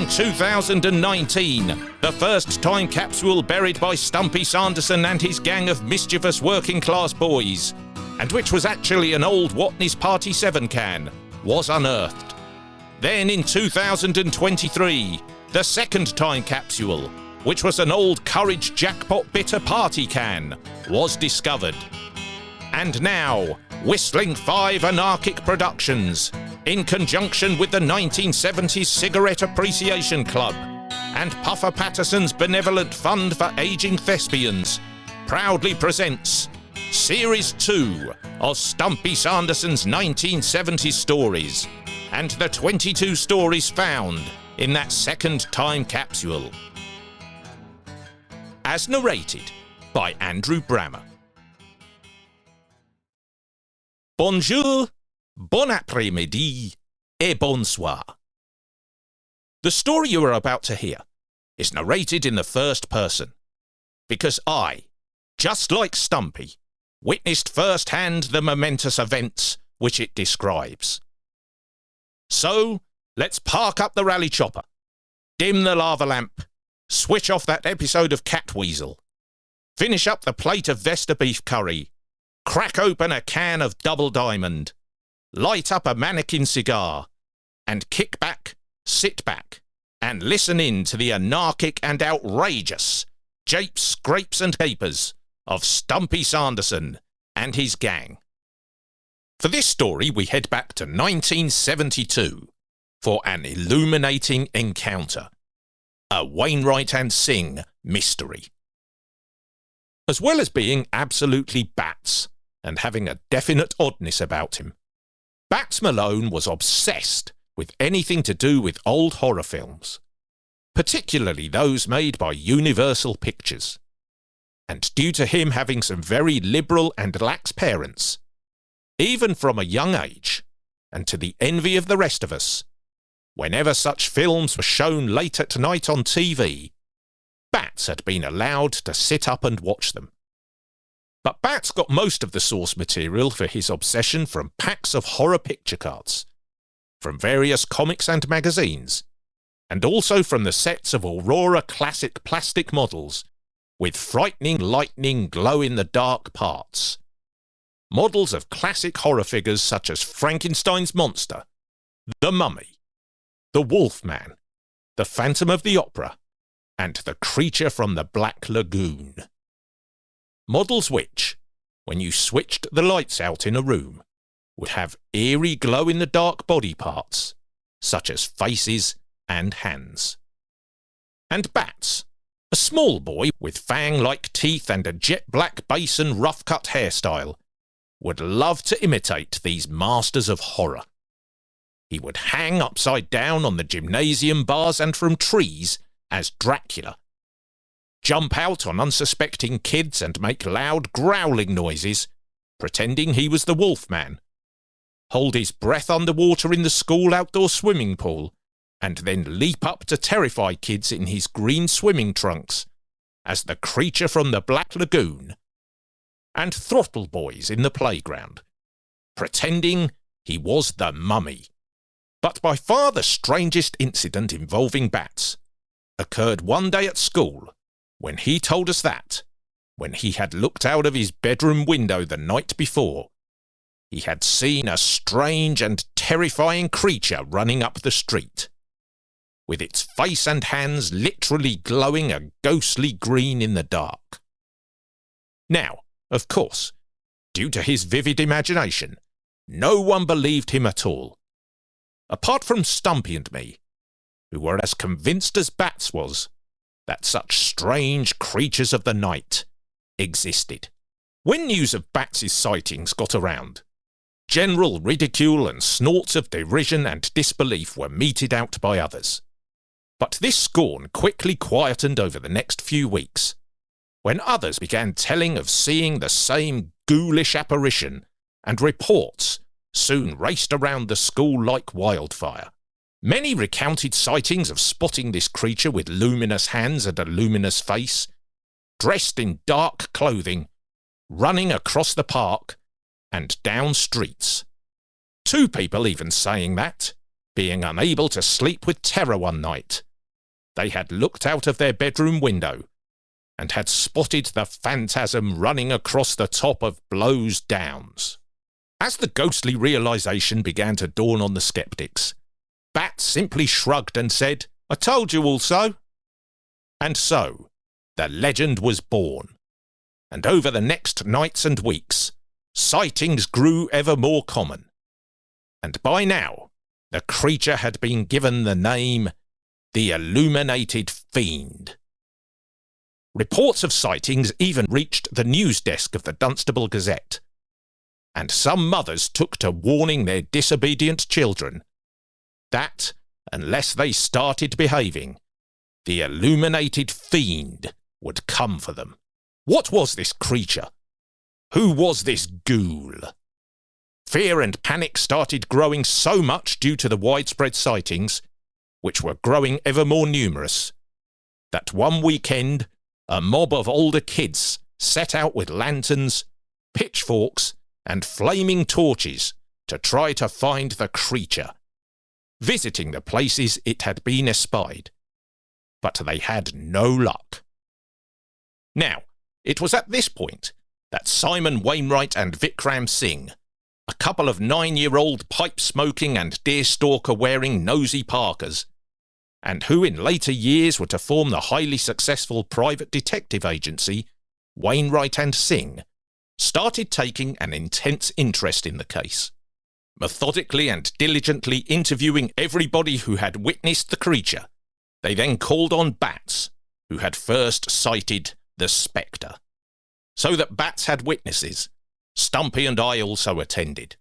in 2019, the first time capsule buried by Stumpy Sanderson and his gang of mischievous working-class boys, and which was actually an old Watney's Party 7 can, was unearthed. Then in 2023, the second time capsule, which was an old Courage Jackpot Bitter Party can, was discovered. And now, Whistling 5 Anarchic Productions, in conjunction with the 1970s Cigarette Appreciation Club and Puffer Patterson's Benevolent Fund for Aging Thespians, proudly presents Series 2 of Stumpy Sanderson's 1970s stories, and the 22 stories found in that second time capsule. As narrated by Andrew Brammer. Bonjour, bon après-midi, et bonsoir. The story you are about to hear is narrated in the first person, because I, just like Stumpy, witnessed firsthand the momentous events which it describes. So, let's park up the rally chopper, dim the lava lamp, switch off that episode of Catweasel, finish up the plate of Vesta beef curry, crack open a can of Double Diamond, light up a mannequin cigar, and kick back, sit back, and listen in to the anarchic and outrageous japes, scrapes and capers of Stumpy Sanderson and his gang. For this story, we head back to 1972 for An Illuminating Encounter, a Wainwright and Singh mystery. As well as being absolutely Bats and having a definite oddness about him, Bats Malone was obsessed with anything to do with old horror films, particularly those made by Universal Pictures. And due to him having some very liberal and lax parents, even from a young age, and to the envy of the rest of us, whenever such films were shown late at night on TV, Bats had been allowed to sit up and watch them. But Bats got most of the source material for his obsession from packs of horror picture cards, from various comics and magazines, and also from the sets of Aurora classic plastic models with frightening lightning glow-in-the-dark parts. Models of classic horror figures such as Frankenstein's monster, the Mummy, the Wolfman, the Phantom of the Opera, and the creature from the Black Lagoon. Models which, when you switched the lights out in a room, would have eerie glow-in-the-dark body parts, such as faces and hands. And Bats, a small boy with fang-like teeth and a jet-black base and rough-cut hairstyle, would love to imitate these masters of horror. He would hang upside down on the gymnasium bars and from trees as Dracula, jump out on unsuspecting kids and make loud growling noises, pretending he was the Wolfman, hold his breath underwater in the school outdoor swimming pool, and then leap up to terrify kids in his green swimming trunks as the creature from the Black Lagoon, and throttle boys in the playground, pretending he was the Mummy. But by far the strangest incident involving Bats occurred one day at school when he told us that, when he had looked out of his bedroom window the night before, he had seen a strange and terrifying creature running up the street, with its face and hands literally glowing a ghostly green in the dark. Now, of course, due to his vivid imagination, no one believed him at all, apart from Stumpy and me, who were as convinced as Bats was that such strange creatures of the night existed. When news of Bats' sightings got around, general ridicule and snorts of derision and disbelief were meted out by others. But this scorn quickly quietened over the next few weeks, when others began telling of seeing the same ghoulish apparition, and reports soon raced around the school like wildfire. Many recounted sightings of spotting this creature with luminous hands and a luminous face, dressed in dark clothing, running across the park and down streets. 2 people even saying that, being unable to sleep with terror one night, they had looked out of their bedroom window and had spotted the phantasm running across the top of Blow's Downs. As the ghostly realization began to dawn on the skeptics, Bat simply shrugged and said, "I told you all so." And so, the legend was born. And over the next nights and weeks, sightings grew ever more common. And by now, the creature had been given the name the Illuminated Fiend. Reports of sightings even reached the news desk of the Dunstable Gazette, and some mothers took to warning their disobedient children that, unless they started behaving, the Illuminated Fiend would come for them. What was this creature? Who was this ghoul? Fear and panic started growing so much due to the widespread sightings, which were growing ever more numerous, that one weekend a mob of older kids set out with lanterns, pitchforks, and flaming torches to try to find the creature, visiting the places it had been espied. But they had no luck. Now, it was at this point that Simon Wainwright and Vikram Singh, a couple of 9-year-old pipe-smoking and deerstalker-wearing nosy Parkers, and who in later years were to form the highly successful private detective agency, Wainwright and Singh, started taking an intense interest in the case, methodically and diligently interviewing everybody who had witnessed the creature. They then called on Bats, who had first sighted the spectre. So that Bats had witnesses, Stumpy and I also attended.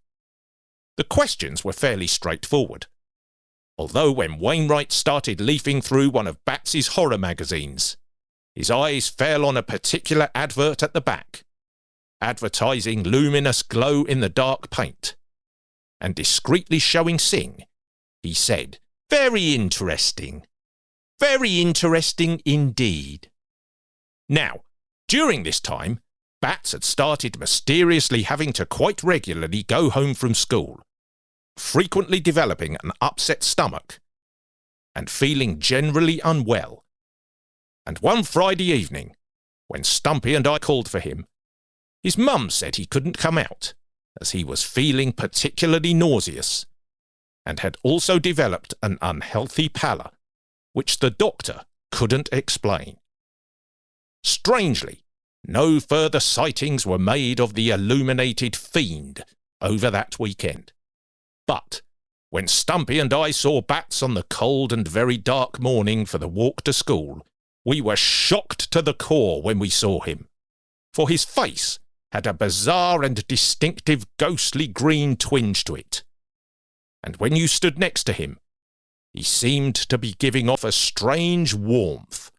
The questions were fairly straightforward, although when Wainwright started leafing through one of Bats's horror magazines, his eyes fell on a particular advert at the back, advertising luminous glow-in-the-dark paint, and discreetly showing Singh, he said, "Very interesting. Very interesting indeed." Now, during this time, Bats had started mysteriously having to quite regularly go home from school, frequently developing an upset stomach, and feeling generally unwell. And one Friday evening, when Stumpy and I called for him, his mum said he couldn't come out, as he was feeling particularly nauseous, and had also developed an unhealthy pallor, which the doctor couldn't explain. Strangely, no further sightings were made of the Illuminated Fiend over that weekend. But when Stumpy and I saw Bats on the cold and very dark morning for the walk to school, we were shocked to the core when we saw him, for his face had a bizarre and distinctive ghostly green twinge to it. And when you stood next to him, he seemed to be giving off a strange warmth,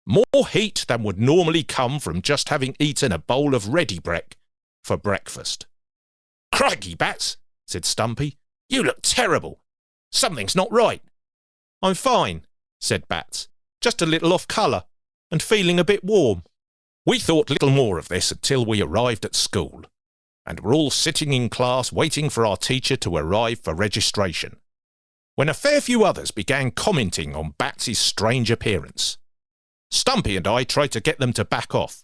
more heat than would normally come from just having eaten a bowl of ready-brek for breakfast. "Crikey, Bats," said Stumpy, "you look terrible. Something's not right." "I'm fine," said Bats, "just a little off colour, and feeling a bit warm." We thought little more of this until we arrived at school, and were all sitting in class waiting for our teacher to arrive for registration, when a fair few others began commenting on Bats's strange appearance. Stumpy and I tried to get them to back off,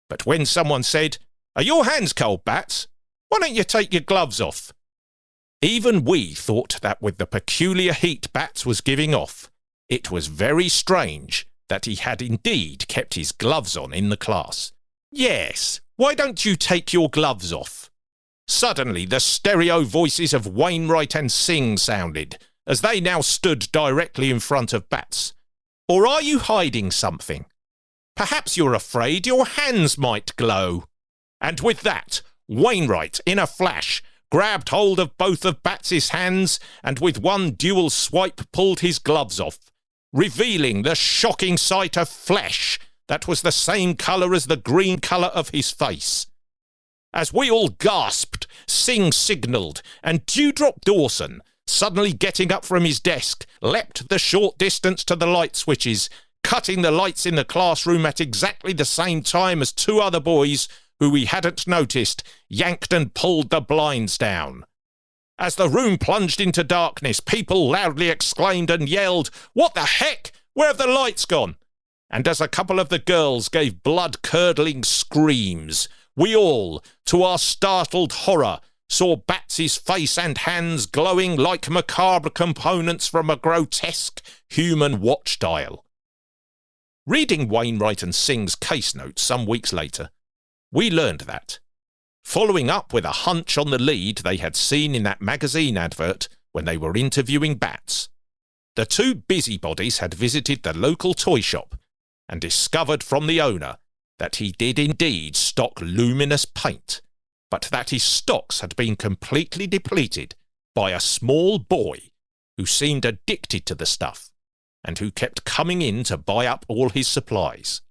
but when someone said, "Are your hands cold, Bats? Why don't you take your gloves off?" Even we thought that with the peculiar heat Bats was giving off, it was very strange that he had indeed kept his gloves on in the class. "Yes, why don't you take your gloves off?" Suddenly the stereo voices of Wainwright and Singh sounded, as they now stood directly in front of Bats. "Or are you hiding something? Perhaps you're afraid your hands might glow." And with that, Wainwright, in a flash, grabbed hold of both of Bats's hands and with one dual swipe pulled his gloves off, revealing the shocking sight of flesh that was the same colour as the green colour of his face. As we all gasped, Singh signalled, and Dewdrop Dawson, suddenly getting up from his desk, leapt the short distance to the light switches, cutting the lights in the classroom at exactly the same time as two other boys, who we hadn't noticed, yanked and pulled the blinds down. As the room plunged into darkness, people loudly exclaimed and yelled, "What the heck? Where have the lights gone?" And as a couple of the girls gave blood-curdling screams, we all, to our startled horror, saw Bats's face and hands glowing like macabre components from a grotesque human watch dial. Reading Wainwright and Singh's case notes some weeks later, we learned that, following up with a hunch on the lead they had seen in that magazine advert when they were interviewing Bats, the two busybodies had visited the local toy shop and discovered from the owner that he did indeed stock luminous paint, but that his stocks had been completely depleted by a small boy who seemed addicted to the stuff and who kept coming in to buy up all his supplies.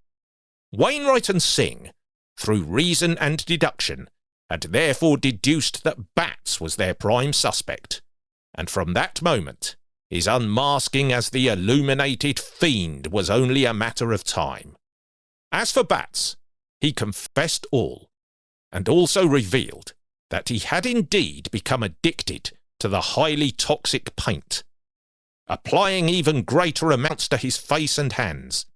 Wainwright and Singh, through reason and deduction, had therefore deduced that Bats was their prime suspect, and from that moment his unmasking as the Illuminated Fiend was only a matter of time. As for Bats, he confessed all, and also revealed that he had indeed become addicted to the highly toxic paint, applying even greater amounts to his face and hands,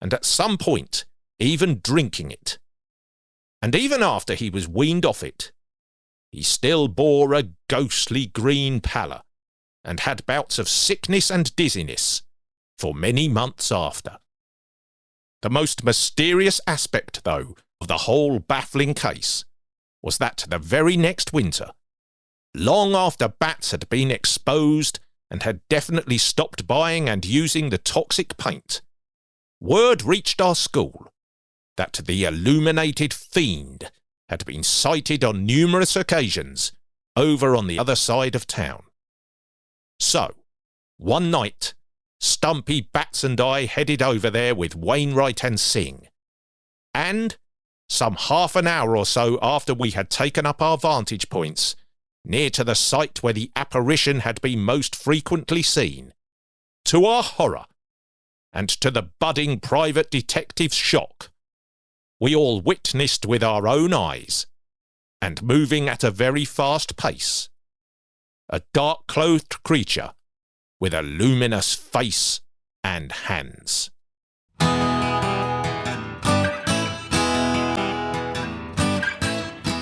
and at some point even drinking it. And even after he was weaned off it, he still bore a ghostly green pallor, and had bouts of sickness and dizziness for many months after. The most mysterious aspect, though, of the whole baffling case was that the very next winter, long after Bats had been exposed and had definitely stopped buying and using the toxic paint, word reached our school that the Illuminated Fiend had been sighted on numerous occasions over on the other side of town. So, one night, Stumpy, Bats and I headed over there with Wainwright and Singh. And, some half an hour or so after we had taken up our vantage points, near to the site where the apparition had been most frequently seen, to our horror, and to the budding private detective's shock, we all witnessed with our own eyes, and moving at a very fast pace, a dark-clothed creature with a luminous face and hands.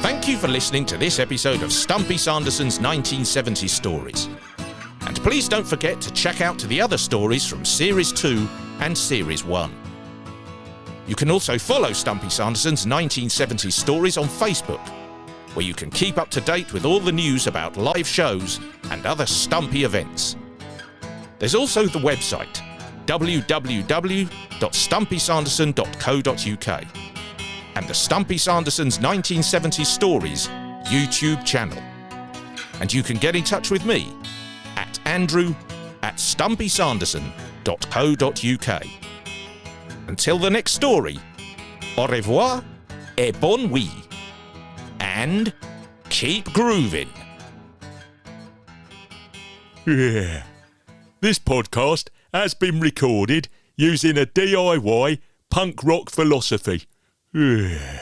Thank you for listening to this episode of Stumpy Sanderson's 1970s Stories. And please don't forget to check out the other stories from Series 2 and Series 1. You can also follow Stumpy Sanderson's 1970s Stories on Facebook, where you can keep up to date with all the news about live shows and other Stumpy events. There's also the website, www.stumpysanderson.co.uk, and the Stumpy Sanderson's 1970s Stories YouTube channel. And you can get in touch with me at andrew@stumpysanderson.co.uk. Until the next story, au revoir et bonne nuit. And keep grooving. Yeah. This podcast has been recorded using a DIY punk rock philosophy. Yeah.